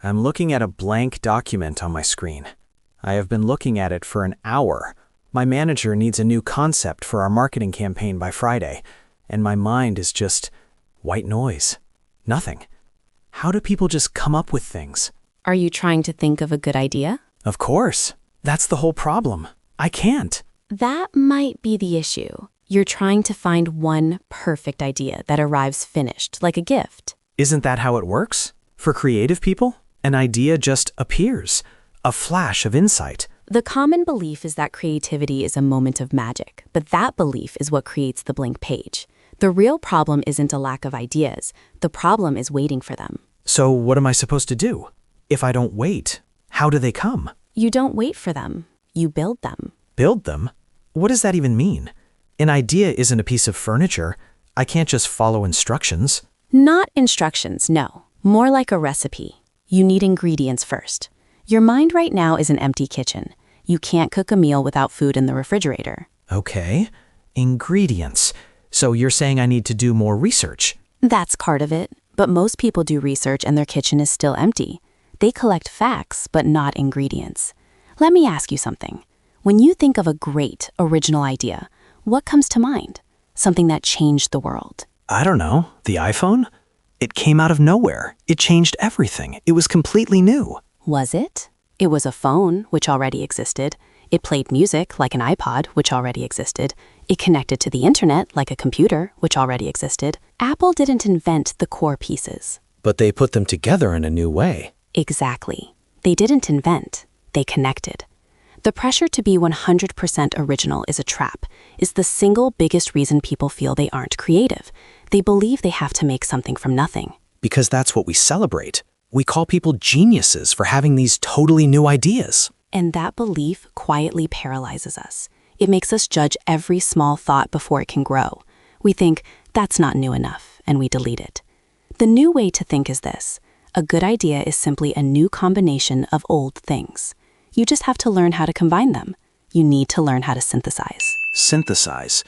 I'm looking at a blank document on my screen. I have been looking at it for an hour. My manager needs a new concept for our marketing campaign by Friday, and my mind is just white noise. Nothing. How do people just come up with things? Are you trying to think of a good idea? Of course. That's the whole problem. I can't. That might be the issue. You're trying to find one perfect idea that arrives finished, like a gift. Isn't that how it works? For creative people, an idea just appears. A flash of insight. The common belief is that creativity is a moment of magic, but that belief is what creates the blank page. The real problem isn't a lack of ideas. The problem is waiting for them. So what am I supposed to do? If I don't wait, how do they come? You don't wait for them. You build them. Build them? What does that even mean? An idea isn't a piece of furniture. I can't just follow instructions. Not instructions, no. More like a recipe. You need ingredients first. Your mind right now is an empty kitchen. You can't cook a meal without food in the refrigerator. Okay. Ingredients. So you're saying I need to do more research? That's part of it. But most people do research and their kitchen is still empty. They collect facts, but not ingredients. Let me ask you something. When you think of a great, original idea, what comes to mind? Something that changed the world. I don't know. The iPhone? It came out of nowhere. It changed everything. It was completely new. Was it? It was a phone, which already existed. It played music, like an iPod, which already existed. It connected to the internet, like a computer, which already existed. Apple didn't invent the core pieces. But they put them together in a new way. Exactly. They didn't invent. They connected. The pressure to be 100% original is a trap, is the single biggest reason people feel they aren't creative. They believe they have to make something from nothing. Because that's what we celebrate. We call people geniuses for having these totally new ideas. And that belief quietly paralyzes us. It makes us judge every small thought before it can grow. We think, that's not new enough, and we delete it. The new way to think is this. A good idea is simply a new combination of old things. You just have to learn how to combine them. You need to learn how to synthesize. Synthesize.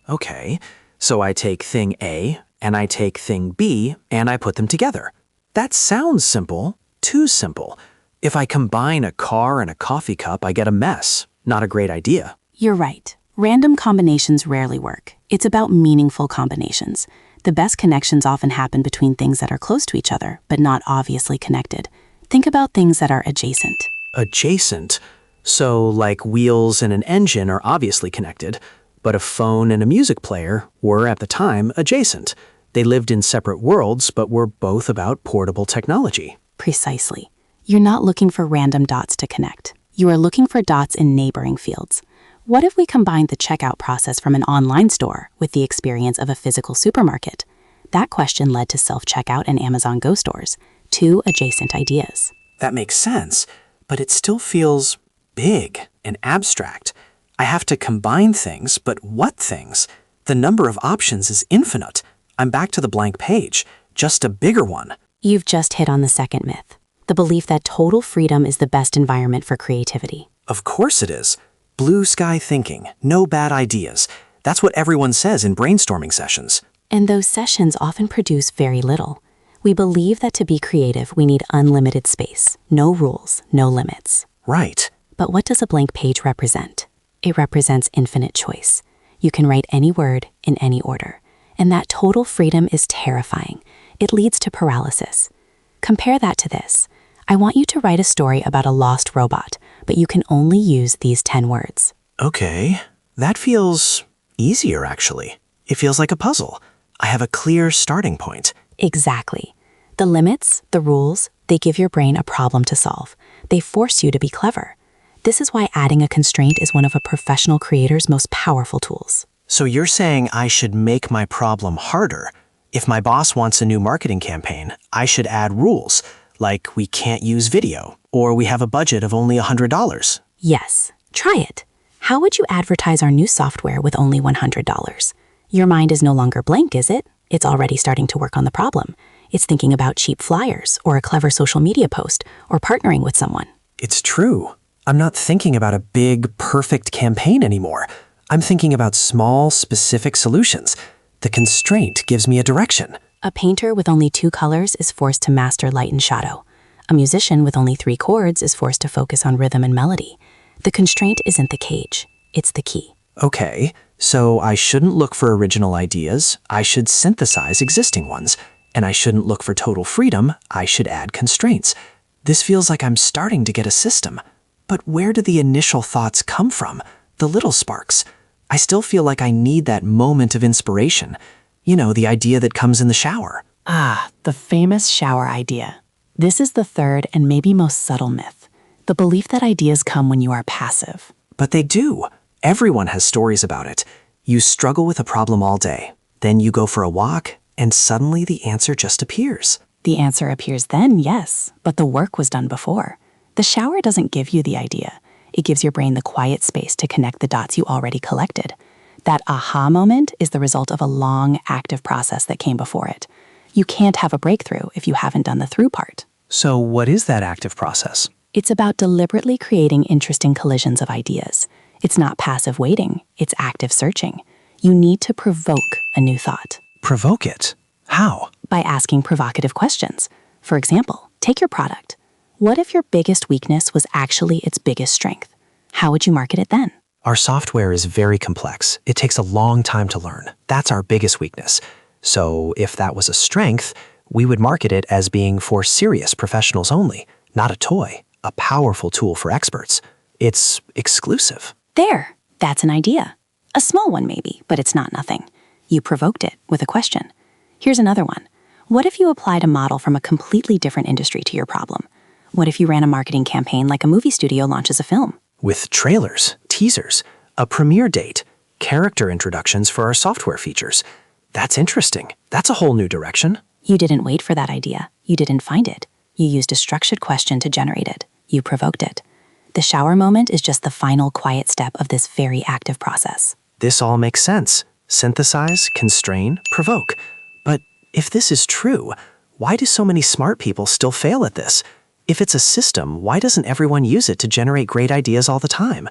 Okay. So I take thing A, and I take thing B, and I put them together. That sounds simple. Too simple. If I combine a car and a coffee cup, I get a mess. Not a great idea. You're right. Random combinations rarely work. It's about meaningful combinations. The best connections often happen between things that are close to each other, but not obviously connected. Think about things that are adjacent. Adjacent? So, like wheels and an engine are obviously connected, but a phone and a music player were, at the time, adjacent. They lived in separate worlds, but were both about portable technology. Precisely. You're not looking for random dots to connect. You are looking for dots in neighboring fields. What if we combined the checkout process from an online store with the experience of a physical supermarket? That question led to self-checkout and Amazon Go stores, two adjacent ideas. That makes sense, but it still feels big and abstract. I have to combine things, but what things? The number of options is infinite. I'm back to the blank page, just a bigger one. You've just hit on the second myth, the belief that total freedom is the best environment for creativity. Of course it is. Blue sky thinking, no bad ideas. That's what everyone says in brainstorming sessions. And those sessions often produce very little. We believe that to be creative, we need unlimited space, no rules, no limits. Right. But what does a blank page represent? It represents infinite choice. You can write any word in any order. And that total freedom is terrifying. It leads to paralysis. Compare that to this. I want you to write a story about a lost robot, but you can only use these 10 words. Okay, that feels easier, actually. It feels like a puzzle. I have a clear starting point. Exactly. The limits, the rules, they give your brain a problem to solve. They force you to be clever. This is why adding a constraint is one of a professional creator's most powerful tools. So you're saying I should make my problem harder. If my boss wants a new marketing campaign, I should add rules, like we can't use video, or we have a budget of only $100. Yes, try it. How would you advertise our new software with only $100? Your mind is no longer blank, is it? It's already starting to work on the problem. It's thinking about cheap flyers, or a clever social media post, or partnering with someone. It's true. I'm not thinking about a big, perfect campaign anymore. I'm thinking about small, specific solutions. The constraint gives me a direction. A painter with only 2 colors is forced to master light and shadow. A musician with only 3 chords is forced to focus on rhythm and melody. The constraint isn't the cage, it's the key. Okay, so I shouldn't look for original ideas, I should synthesize existing ones. And I shouldn't look for total freedom, I should add constraints. This feels like I'm starting to get a system. But where do the initial thoughts come from? The little sparks. I still feel like I need that moment of inspiration. You know, the idea that comes in the shower. Ah, the famous shower idea. This is the third and maybe most subtle myth. The belief that ideas come when you are passive. But they do. Everyone has stories about it. You struggle with a problem all day. Then you go for a walk, and suddenly the answer just appears. The answer appears then, yes, but the work was done before. The shower doesn't give you the idea. It gives your brain the quiet space to connect the dots you already collected. That aha moment is the result of a long, active process that came before it. You can't have a breakthrough if you haven't done the through part. So what is that active process? It's about deliberately creating interesting collisions of ideas. It's not passive waiting, it's active searching. You need to provoke a new thought. Provoke it. How? By asking provocative questions. For example, take your product. What if your biggest weakness was actually its biggest strength? How would you market it then? Our software is very complex. It takes a long time to learn. That's our biggest weakness. So if that was a strength, we would market it as being for serious professionals only, not a toy, a powerful tool for experts. It's exclusive. There, that's an idea. A small one maybe, but it's not nothing. You provoked it with a question. Here's another one. What if you applied a model from a completely different industry to your problem? What if you ran a marketing campaign like a movie studio launches a film? With trailers, teasers, a premiere date, character introductions for our software features. That's interesting. That's a whole new direction. You didn't wait for that idea. You didn't find it. You used a structured question to generate it. You provoked it. The shower moment is just the final quiet step of this very active process. This all makes sense. Synthesize, constrain, provoke. But if this is true, why do so many smart people still fail at this? If it's a system, why doesn't everyone use it to generate great ideas all the time?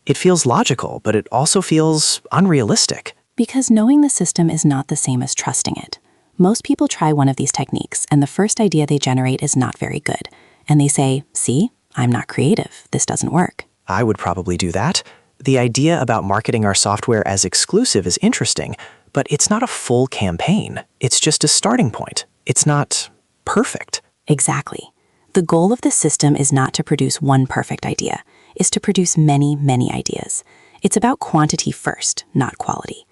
It feels logical, but it also feels unrealistic. Because knowing the system is not the same as trusting it. Most people try one of these techniques, and the first idea they generate is not very good. And they say, see, I'm not creative. This doesn't work. I would probably do that. The idea about marketing our software as exclusive is interesting, but it's not a full campaign. It's just a starting point. It's not perfect. Exactly. The goal of the system is not to produce one perfect idea. It's to produce many, many ideas. It's about quantity first, not quality.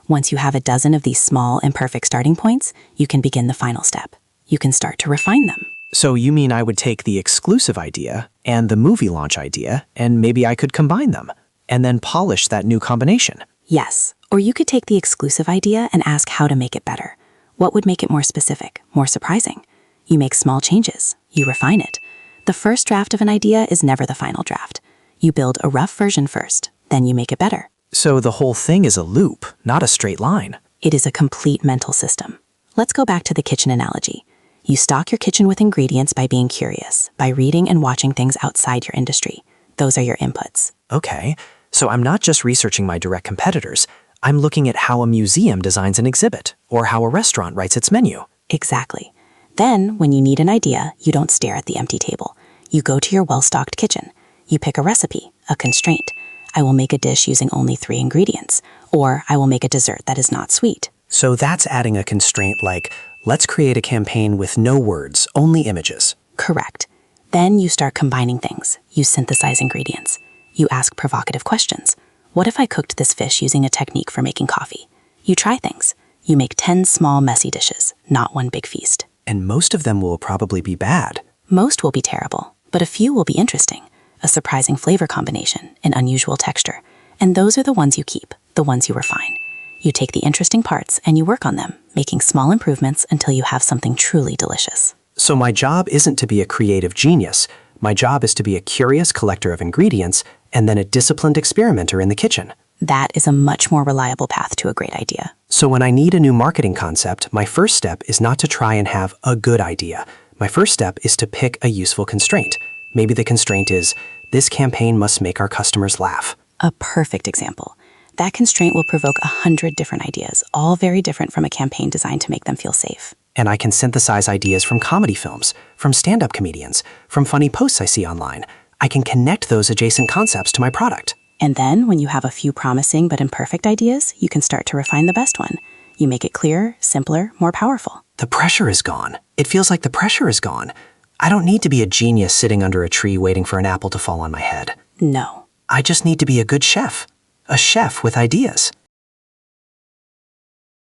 Once you have a dozen of these small, imperfect starting points, you can begin the final step. You can start to refine them. So you mean I would take the exclusive idea and the movie launch idea, and maybe I could combine them, and then polish that new combination? Yes, or you could take the exclusive idea and ask how to make it better. What would make it more specific, more surprising? You make small changes. You refine it. The first draft of an idea is never the final draft. You build a rough version first, then you make it better. So the whole thing is a loop, not a straight line. It is a complete mental system. Let's go back to the kitchen analogy. You stock your kitchen with ingredients by being curious, by reading and watching things outside your industry. Those are your inputs. Okay, so I'm not just researching my direct competitors. I'm looking at how a museum designs an exhibit, or how a restaurant writes its menu. Exactly. Then, when you need an idea, you don't stare at the empty table. You go to your well-stocked kitchen. You pick a recipe, a constraint. I will make a dish using only 3 ingredients, or I will make a dessert that is not sweet. So that's adding a constraint like, let's create a campaign with no words, only images. Correct. Then you start combining things. You synthesize ingredients. You ask provocative questions. What if I cooked this fish using a technique for making coffee? You try things. You make 10 small messy dishes, not one big feast. And most of them will probably be bad. Most will be terrible, but a few will be interesting. A surprising flavor combination, an unusual texture. And those are the ones you keep, the ones you refine. You take the interesting parts and you work on them, making small improvements until you have something truly delicious. So my job isn't to be a creative genius. My job is to be a curious collector of ingredients and then a disciplined experimenter in the kitchen. That is a much more reliable path to a great idea. So when I need a new marketing concept, my first step is not to try and have a good idea. My first step is to pick a useful constraint. Maybe the constraint is, this campaign must make our customers laugh. A perfect example. That constraint will provoke 100 different ideas, all very different from a campaign designed to make them feel safe. And I can synthesize ideas from comedy films, from stand-up comedians, from funny posts I see online. I can connect those adjacent concepts to my product. And then, when you have a few promising but imperfect ideas, you can start to refine the best one. You make it clearer, simpler, more powerful. The pressure is gone. It feels like the pressure is gone. I don't need to be a genius sitting under a tree waiting for an apple to fall on my head. No. I just need to be a good chef. A chef with ideas.